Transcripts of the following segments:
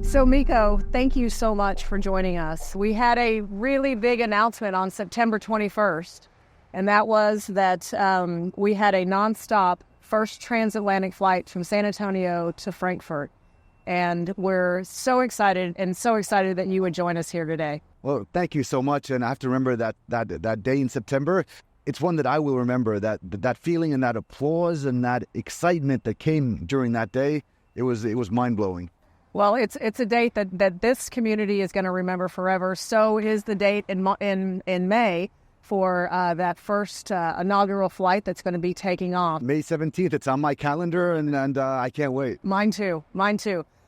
So Mikko, thank you so much for joining us. We had a really big announcement on September 21st, and that was that we had a nonstop first transatlantic flight from San Antonio to Frankfurt. And we're so excited that you would join us here today. Well, thank you so much. And I have to remember that day in September. It's one that I will remember, that feeling and that applause and that excitement that came during that day. It was mind-blowing. Well, it's a date that this community is going to remember forever. So is the date in May for that first inaugural flight that's going to be taking off. May 17th. It's on my calendar, and I can't wait. Mine too.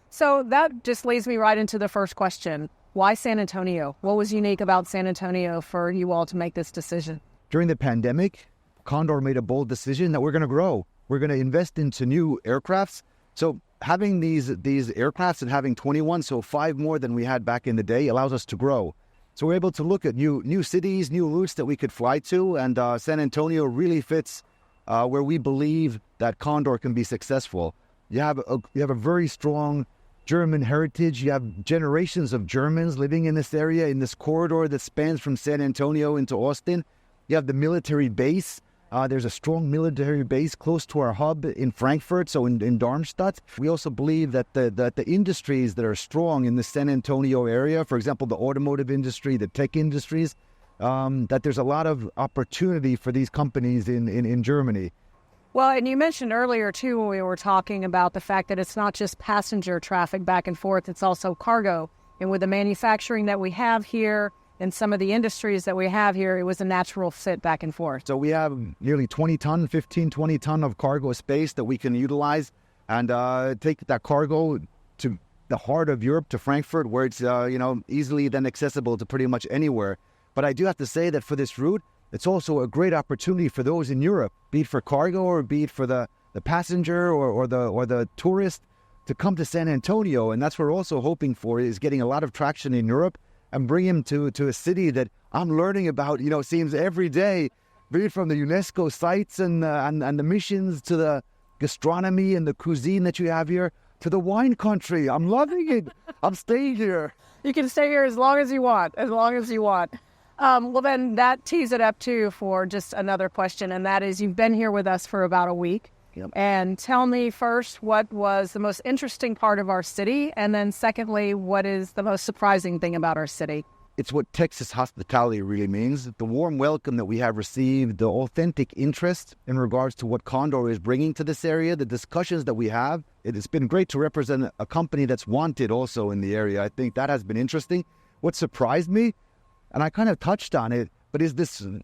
So that just leads me right into the first question. Why San Antonio? What was unique about San Antonio for you all to make this decision? During the pandemic, Condor made a bold decision that we're going to grow. We're going to invest into new aircrafts. So having these aircrafts and having 21, so 5 more than we had back in the day, allows us to grow. So we're able to look at new cities, new routes that we could fly to, and San Antonio really fits where we believe that Condor can be successful. You have a very strong German heritage. You have generations of Germans living in this area, in this corridor that spans from San Antonio into Austin. You have the military base. There's a strong military base close to our hub in Frankfurt, so in Darmstadt. We also believe that the industries that are strong in the San Antonio area, for example, the automotive industry, the tech industries, that there's a lot of opportunity for these companies in Germany. Well, and you mentioned earlier, too, when we were talking about the fact that it's not just passenger traffic back and forth, it's also cargo. And with the manufacturing that we have here, and some of the industries that we have here, it was a natural fit back and forth. So we have nearly 20 ton of cargo space that we can utilize and take that cargo to the heart of Europe, to Frankfurt, where it's easily then accessible to pretty much anywhere. But I do have to say that for this route, it's also a great opportunity for those in Europe, be it for cargo or be it for the passenger or the tourist, to come to San Antonio. And that's what we're also hoping for, is getting a lot of traction in Europe and bring him to a city that I'm learning about, seems every day, be it from the UNESCO sites and the missions to the gastronomy and the cuisine that you have here, to the wine country. I'm loving it. I'm staying here. You can stay here as long as you want, Well, then that tees it up, too, for just another question, and that is, you've been here with us for about a week. Yep. And tell me first, what was the most interesting part of our city? And then secondly, what is the most surprising thing about our city? It's what Texas hospitality really means. The warm welcome that we have received, the authentic interest in regards to what Condor is bringing to this area, the discussions that we have. It has been great to represent a company that's wanted also in the area. I think that has been interesting. What surprised me, and I kind of touched on it, but is the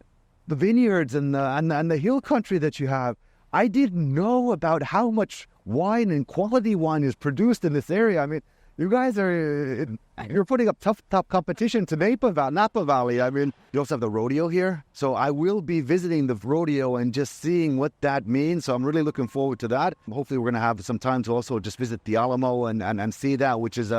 vineyards and the hill country that you have. I didn't know about how much wine and quality wine is produced in this area. I mean, you guys you're putting up tough competition to Napa Valley. I mean, you also have the rodeo here. So I will be visiting the rodeo and just seeing what that means. So I'm really looking forward to that. Hopefully we're going to have some time to also just visit the Alamo and see that, which is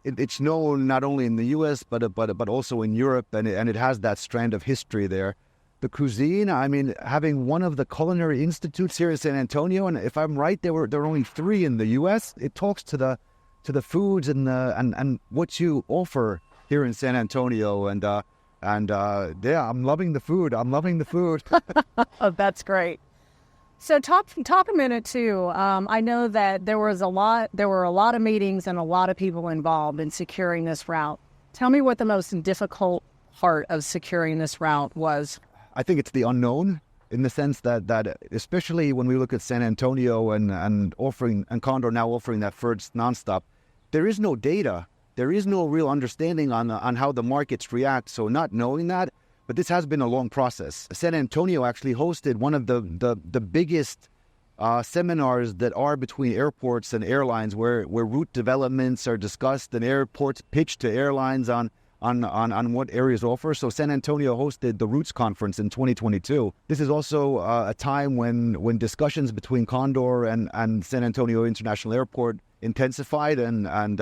it's known not only in the U.S., but also in Europe, and it has that strand of history there. The cuisine, I mean, having one of the culinary institutes here in San Antonio, and if I'm right, there are only 3 in the U.S. It talks to the foods and what you offer here in San Antonio, and yeah, I'm loving the food. Oh, that's great. So talk a minute too. I know that there were a lot of meetings and a lot of people involved in securing this route. Tell me what the most difficult part of securing this route was. I think it's the unknown, in the sense that especially when we look at San Antonio and Condor now offering that first nonstop, there is no data. There is no real understanding on how the markets react. So not knowing that, but this has been a long process. San Antonio actually hosted one of the biggest seminars that are between airports and airlines, where route developments are discussed and airports pitch to airlines on what areas offer. So San Antonio hosted the Routes Conference in 2022. This is also a time when discussions between Condor and San Antonio International Airport intensified, and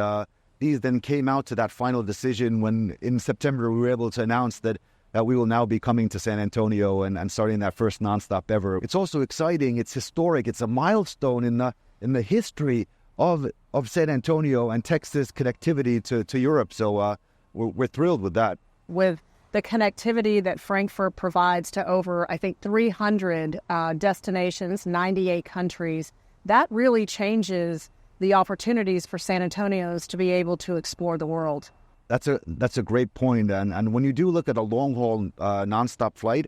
these then came out to that final decision when in September we were able to announce that we will now be coming to San Antonio and starting that first nonstop ever. It's also exciting. It's historic. It's a milestone in in the history of San Antonio and Texas connectivity to Europe. So we're thrilled with that. With the connectivity that Frankfurt provides to over, I think, 300 destinations, 98 countries, that really changes the opportunities for San Antonians to be able to explore the world. That's a great point. And when you do look at a long-haul nonstop flight,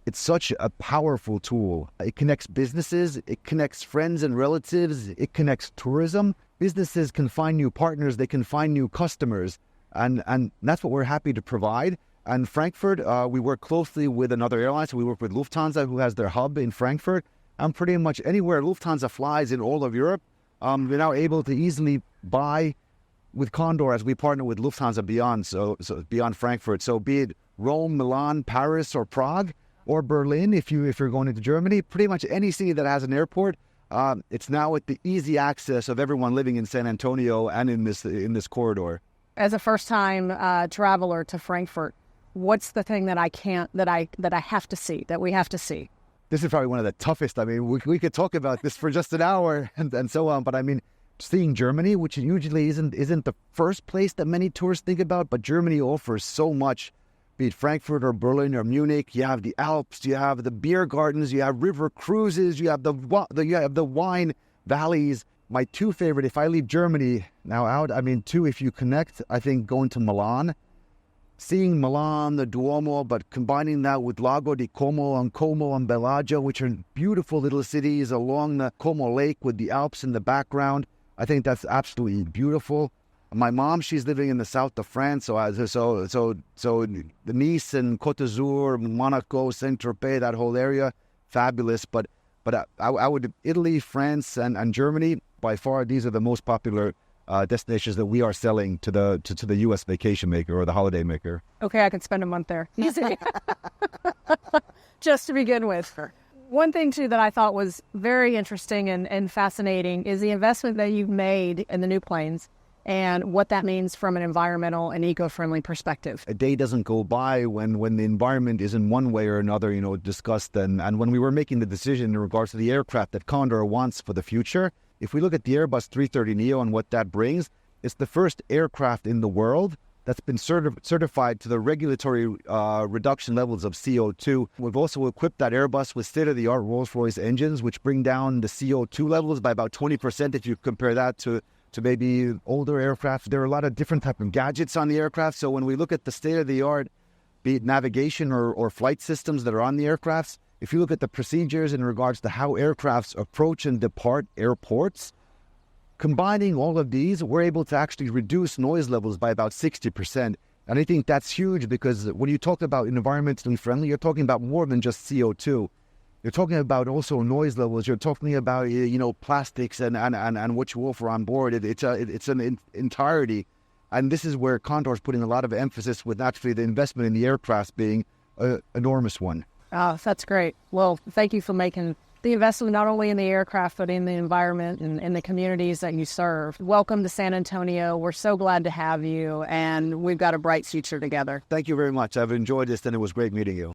it's such a powerful tool. It connects businesses, it connects friends and relatives, it connects tourism. Businesses can find new partners, they can find new customers, and that's what we're happy to provide. And Frankfurt, we work closely with another airline. So we work with Lufthansa, who has their hub in Frankfurt. And pretty much anywhere Lufthansa flies in all of Europe, we're now able to easily buy with Condor as we partner with Lufthansa beyond, so beyond Frankfurt. So be it Rome, Milan, Paris, or Prague, or Berlin, if you're going into Germany, pretty much any city that has an airport, it's now at the easy access of everyone living in San Antonio and in this corridor. As a first-time traveler to Frankfurt, what's the thing that I have to see, that we have to see? This is probably one of the toughest. I mean, we could talk about this for just an hour and so on, but I mean, seeing Germany, which usually isn't the first place that many tourists think about, but Germany offers so much. Be it Frankfurt or Berlin or Munich, you have the Alps, you have the beer gardens, you have river cruises, you have the wine valleys. My two favorite, if I leave Germany now out, I mean, two, if you connect, I think going to Milan, seeing Milan, the Duomo, but combining that with Lago di Como and Como and Bellagio, which are beautiful little cities along the Como Lake with the Alps in the background. I think that's absolutely beautiful. My mom, she's living in the south of France, so the Nice and Côte d'Azur, Monaco, Saint-Tropez, that whole area, fabulous. But I would, Italy, France, and Germany, by far, these are the most popular destinations that we are selling to the U.S. vacation maker or the holiday maker. Okay, I could spend a month there. Easy. Just to begin with. One thing, too, that I thought was very interesting and fascinating is the investment that you've made in the new planes and what that means from an environmental and eco-friendly perspective. A day doesn't go by when the environment is in one way or another, discussed. And when we were making the decision in regards to the aircraft that Condor wants for the future, if we look at the Airbus 330neo and what that brings, it's the first aircraft in the world that's been certified to the regulatory reduction levels of CO2. We've also equipped that Airbus with state-of-the-art Rolls-Royce engines, which bring down the CO2 levels by about 20% if you compare that to maybe older aircraft. There are a lot of different type of gadgets on the aircraft. So when we look at the state-of-the-art, be it navigation or flight systems that are on the aircrafts, if you look at the procedures in regards to how aircrafts approach and depart airports, combining all of these, we're able to actually reduce noise levels by about 60%. And I think that's huge because when you talk about environmentally friendly, you're talking about more than just CO2. You're talking about also noise levels. You're talking about, plastics and what you offer on board. It's an entirety. And this is where Condor is putting a lot of emphasis with actually the investment in the aircraft being an enormous one. Oh, that's great. Well, thank you for making the investment not only in the aircraft, but in the environment and in the communities that you serve. Welcome to San Antonio. We're so glad to have you, and we've got a bright future together. Thank you very much. I've enjoyed this, and it was great meeting you.